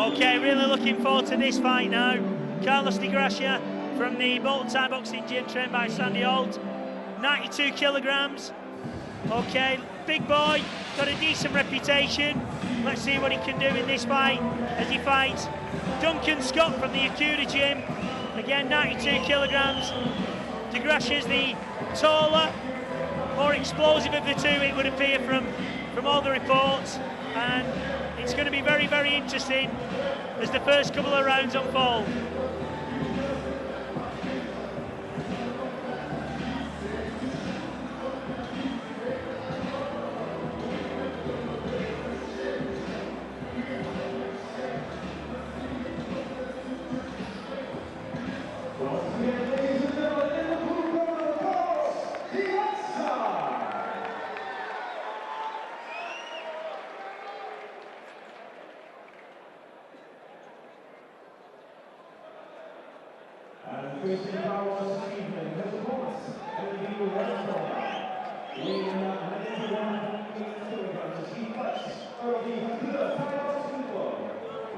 Okay, really looking forward to this fight now. Carlos Degraca from the Bolton Thai Boxing Gym, trained by Sandy Holt. 92 kilograms. Okay, big boy, got a decent reputation. Let's see what he can do in this fight as he fights Duncan Scott from the Hakuda Gym. Again, 92 kilograms. Degraca's the taller, more explosive of the two, it would appear from all the reports. And it's going to be very, very interesting as the first couple of rounds unfold.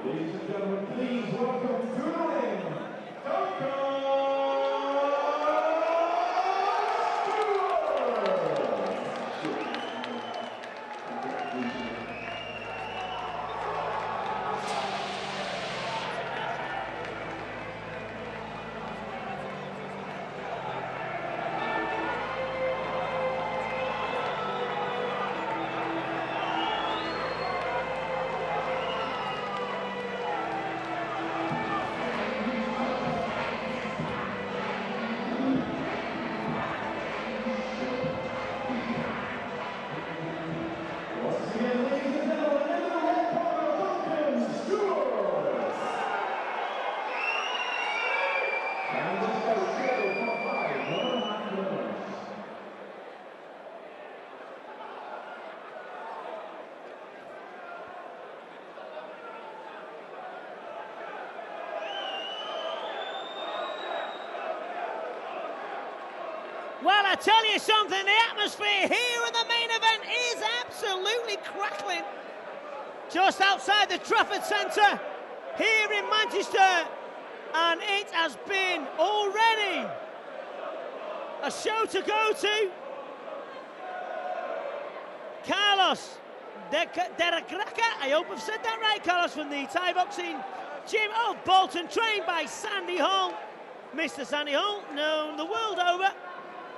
Ladies and gentlemen, please welcome to the ring, Duncan Well, I tell you something, the atmosphere here in the main event is absolutely crackling. Just outside the Trafford Centre, here in Manchester, and it has been already a show to go to. Carlos Degraca, I hope I've said that right, Carlos, from the Thai Boxing Gym of Bolton, trained by Sandy Holt. Mr. Sandy Holt, known the world over.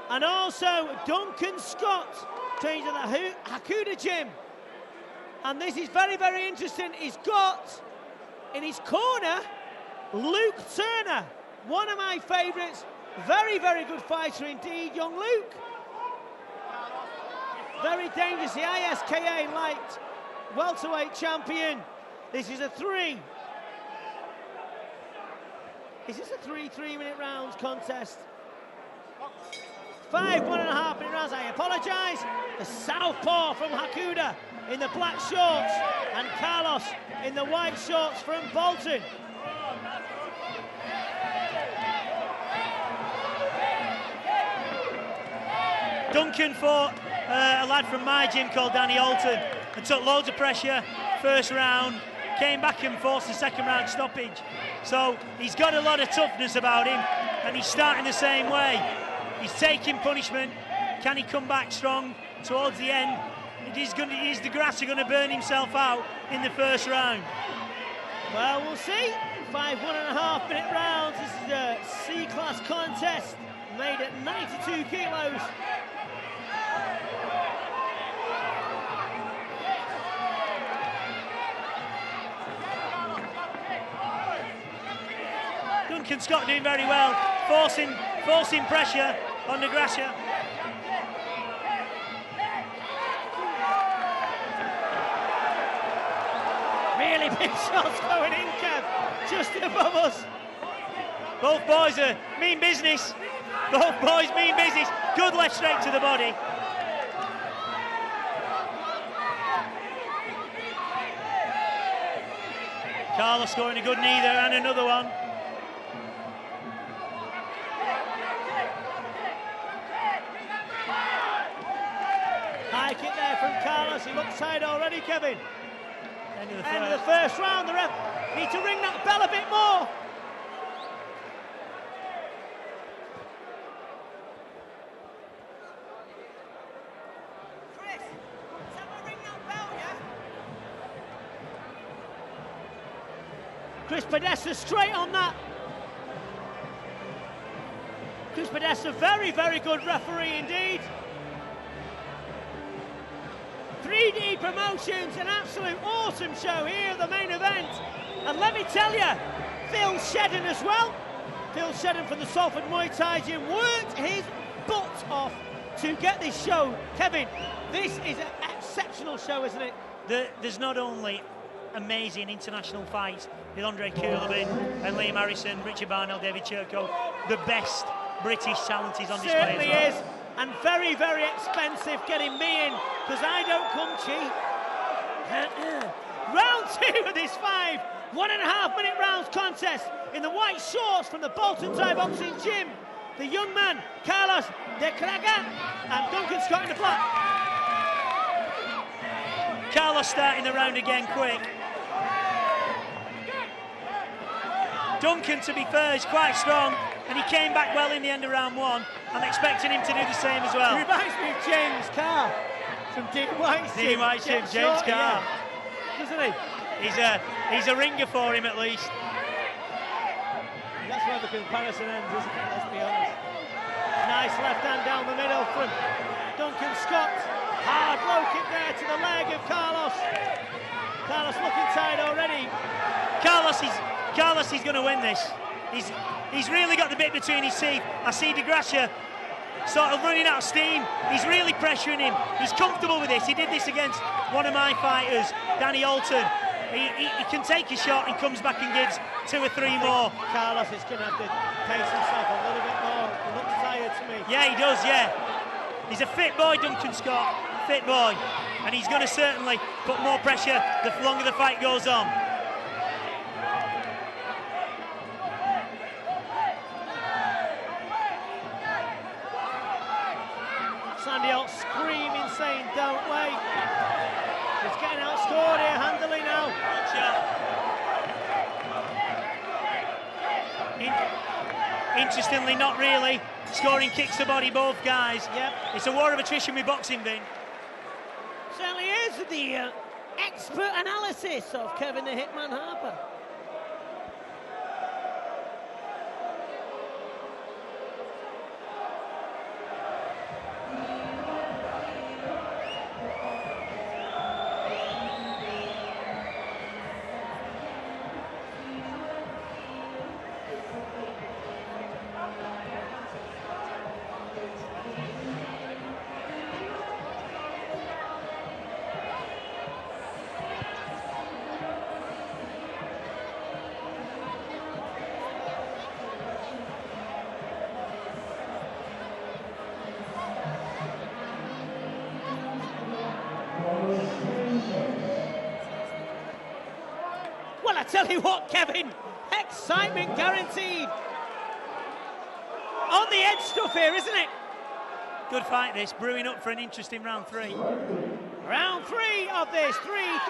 And also Duncan Scott, trained at the Hakuda Gym. And this is very, very interesting. He's got in his corner Luke Turner, one of my favourites. Very, very good fighter indeed, young Luke. Very dangerous, the ISKA light welterweight champion. This is a Is this a 3-minute rounds contest? 5 1.5-minute rounds, I apologise. The southpaw from Hakuda in the black shorts and Carlos in the white shorts from Bolton. Duncan fought a lad from my gym called Danny Alton and took loads of pressure first round, came back and forced the second round stoppage. So he's got a lot of toughness about him and he's starting the same way. He's taking punishment. Can he come back strong towards the end? Is Degraca going to burn himself out in the first round? Well, we'll see. 5 1.5-minute rounds. This is a C-class contest made at 92 kilos. Duncan Scott doing very well, forcing pressure on Degraca. Really big shots going in, Kev, just above us. Both boys are mean business. Both boys mean business. Good left straight to the body. Carlos scoring a good knee there and another one. High kick there from Carlos. He looks tired already, Kevin. End of the first round. The ref Need to ring that bell a bit more. Chris, someone ring that bell, yeah? Chris Podesta straight on that. Chris Podesta, very, very good referee indeed. 3D Promotions, an absolute awesome show here at the main event. And let me tell you, Phil Shedden as well. Phil Shedden from the Salford Muay Thai Gym worked his butt off to get this show. Kevin, this is an exceptional show, isn't it? There's not only amazing international fights with Andre Kulevin and Liam Harrison, Richard Barnell, David Churko, the best British talent is on display. Certainly as is, and very, very expensive getting me in, because I don't come cheap. Round 2 of this 1.5 minute rounds contest in the white shorts from the Bolton Thai Boxing Gym. The young man, Carlos Degraca, and Duncan Stewart in the black. Carlos starting the round again quick. Duncan, to be fair, is quite strong, and he came back well in the end of round 1. I'm expecting him to do the same as well. He reminds me of James Carr from Dean White's Dean White's Gym, James Carr. Yeah. Doesn't he? He's a ringer for him at least. That's where the comparison ends, isn't it? Let's be honest. Nice left hand down the middle from Duncan Scott. Hard low kick there to the leg of Carlos. Carlos looking tired already. Carlos is going to win this. He's really got the bit between his teeth. I see Degraca sort of running out of steam. He's really pressuring him. He's comfortable with this. He did this against one of my fighters, Danny Alton. He can take a shot and comes back and gives 2 or 3 more. Carlos is going to have to pace himself a little bit more. He looks tired to me. Yeah, he does, yeah. He's a fit boy, Duncan Scott. Fit boy. And he's going to certainly put more pressure the longer the fight goes on. Sandy Holt screaming, saying, don't wait. He's getting outscored here handily now. Interestingly, not really. Scoring kicks to body, both guys. Yep. It's a war of attrition with boxing, Vin. Certainly is the expert analysis of Kevin the Hitman Harper. Well, I tell you what, Kevin, excitement guaranteed. On the edge stuff here, isn't it? Good fight this, brewing up for an interesting round 3. Round 3 of this 3.5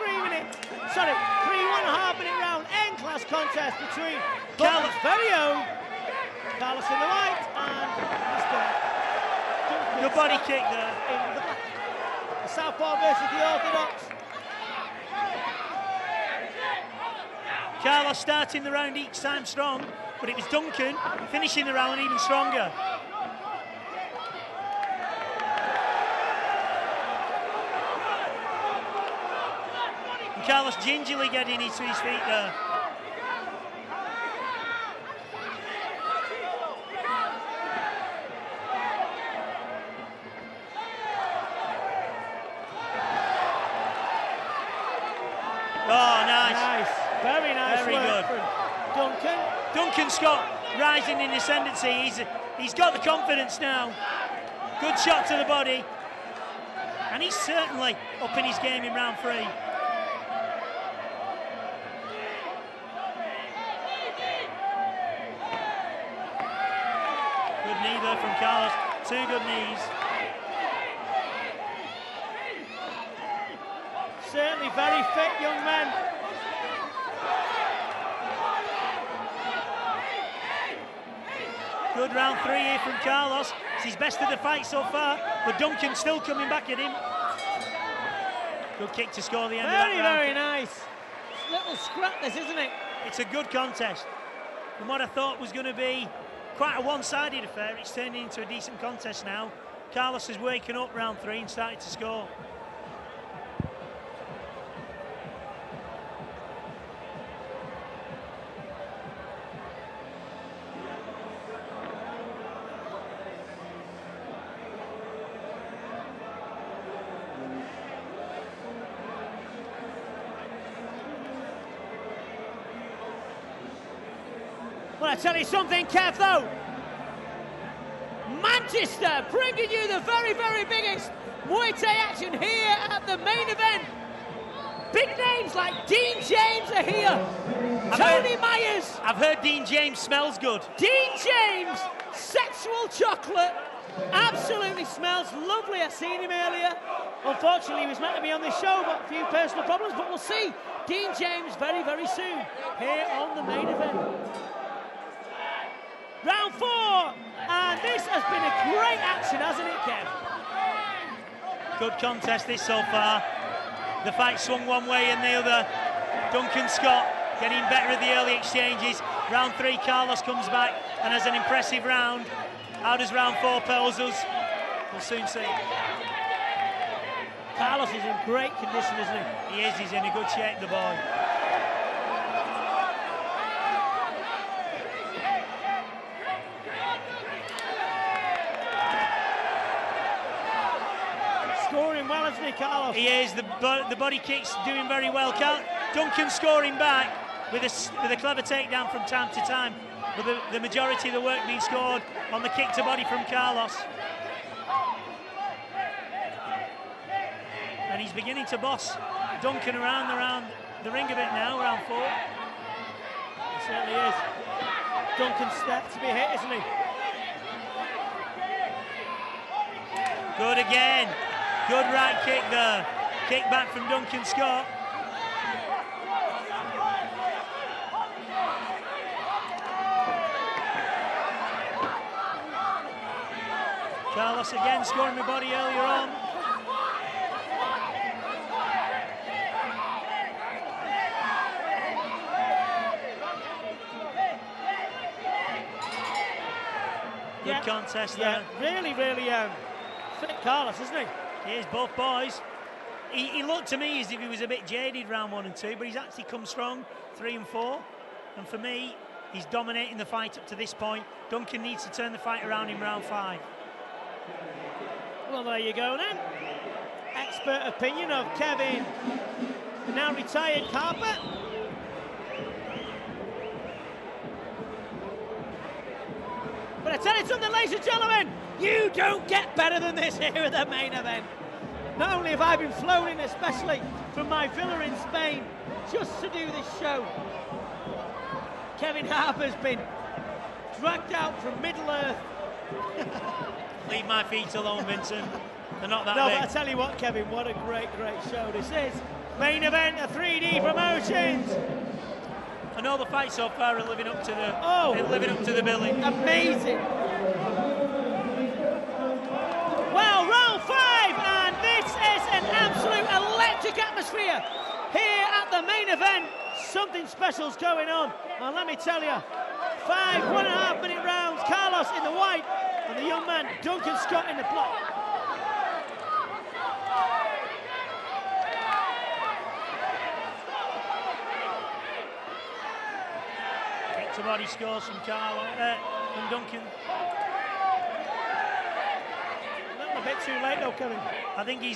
minute round end-class contest between Bolton's very own Carlos in the white and Mr. Duncan. Good body kick there. In the black. The southpaw versus the orthodox. Carlos starting the round each time strong, but it was Duncan finishing the round even stronger. And Carlos gingerly getting to his feet there. Oh, nice. Very nice. Very good. From Duncan. Duncan Scott rising in ascendancy. He's got the confidence now. Good shot to the body. And he's certainly up in his game in round 3. Good knee there from Carlos. 2 good knees. Certainly very fit young men. Good round 3 here from Carlos. It's his best of the fight so far, but Duncan's still coming back at him. Good kick to score the end of that round. Very nice. Little scrap this, isn't it? It's a good contest. From what I thought was going to be quite a one-sided affair, it's turning into a decent contest now. Carlos is waking up round 3 and starting to score. Well, I tell you something, Kev, though. Manchester bringing you the very biggest Muay Thai action here at the main event. Big names like Dean James are here. Tony Myers. I've heard Dean James smells good. Dean James, sexual chocolate. Absolutely smells lovely. I seen him earlier. Unfortunately, he was meant to be on this show, but a few personal problems, but we'll see Dean James very soon here on the main event. Round 4, and this has been a great action, hasn't it, Kev? Good contest this so far. The fight swung one way and the other. Duncan Scott getting better at the early exchanges. Round 3, Carlos comes back and has an impressive round. How does round 4 pose us? We'll soon see. Carlos is in great condition, isn't he? He is, he's in a good shape, the boy. Scoring well, isn't he, Carlos? He is, the body kick's doing very well. Duncan scoring back with a clever takedown from time to time, but the majority of the work being scored on the kick to body from Carlos. And he's beginning to boss Duncan around the ring a bit now, round 4. He certainly is. Duncan's step to be hit, isn't he? Good again. Good right kick there. Kick back from Duncan Scott. Carlos again scoring with body earlier on. Good contest there. Really fit Carlos, isn't he? He is, both boys. He looked to me as if he was a bit jaded round 1 and 2, but he's actually come strong 3 and 4. And for me, he's dominating the fight up to this point. Duncan needs to turn the fight around in round 5. Well, there you go then. Expert opinion of Kevin, now retired Carpet. But I tell you something, ladies and gentlemen, you don't get better than this here at the main event. Not only have I been flown in, especially from my villa in Spain, just to do this show, Kevin Harper's been dragged out from Middle Earth. Leave my feet alone, Vincent. They're not that No, big. but I tell you what, Kevin, what a great show this is. Main event of 3D Promotions. And all the fights so far are living up to the billing. Amazing. Well, round 5, and this is an absolute electric atmosphere here at the main event. Something special's going on. Well, let me tell you, 5 1.5-minute rounds. Carlos in the white, and the young man Duncan Scott in the black. To body scores from from Duncan. A bit too late though, Kevin. I think he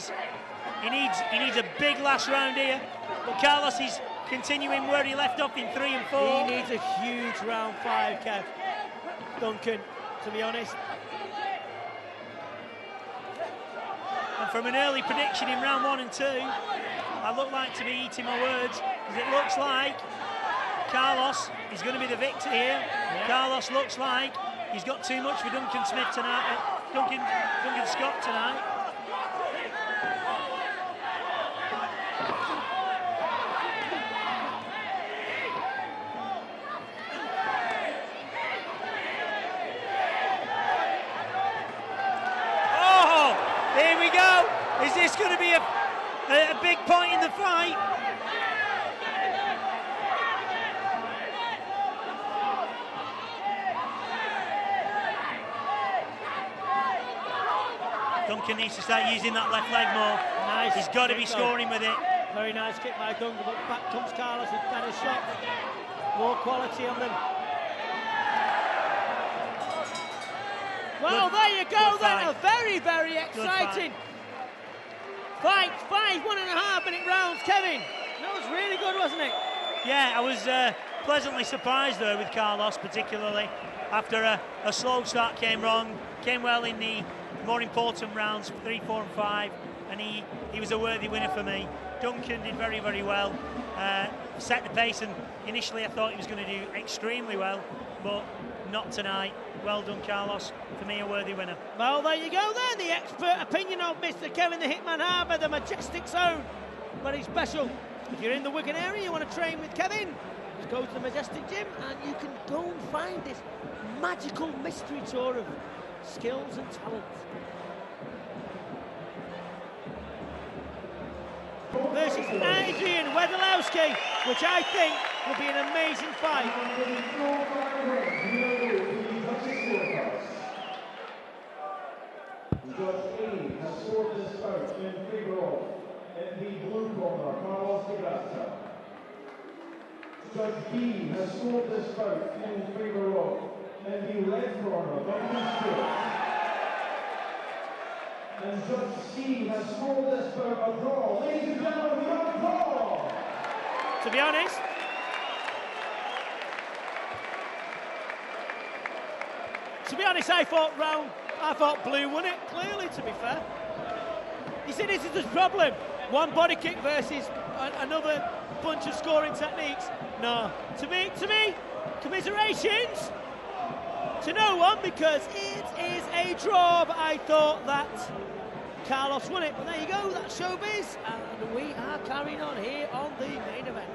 needs a big last round here. But Carlos is continuing where he left off in 3 and 4. He needs a huge round 5, Kev. Duncan, to be honest. And from an early prediction in round 1 and 2, I look like to be eating my words, because it looks like Carlos is going to be the victor here. Yeah. Carlos looks like he's got too much for Duncan Smith tonight. Duncan Scott tonight. we go. Is this going to be a big point in the fight? Duncan needs to start using that left leg more. Nice. He's got to be scoring with it. Very nice kick by Duncan, but back comes Carlos with better shot. More quality on them. Well, there you go then. A very, very exciting fight. 5 1.5-minute rounds, Kevin. That was really good, wasn't it? Yeah, I was pleasantly surprised there with Carlos, particularly after a slow start came wrong. Came well in the more important rounds, 3, 4 and 5, and he was a worthy winner for me. Duncan did very, very well, set the pace, and initially I thought he was going to do extremely well, but not tonight. Well done, Carlos. For me, a worthy winner. Well, there you go then, the expert opinion of Mr. Kevin the Hitman Harbour, the Majestic Zone. Very special. If you're in the Wigan area, you want to train with Kevin, just go to the Majestic Gym and you can go and find this magical mystery tour of skills and talent. Versus Adrian Wedolowski, which I think will be an amazing fight. Judge E has scored this bout in favour of, in the blue corner, Carlos Degraca. Judge B has scored this bout in favour of, in the red corner, Duncan Stewart. And Judge C has scored this bout a draw. Ladies and gentlemen, we got a draw! To be honest, I thought blue won it, clearly, to be fair. You see, this is the problem. One body kick versus another bunch of scoring techniques. No, to me, commiserations to no one, because it is a draw, but I thought that Carlos won it. But there you go, that's showbiz, and we are carrying on here on the main event.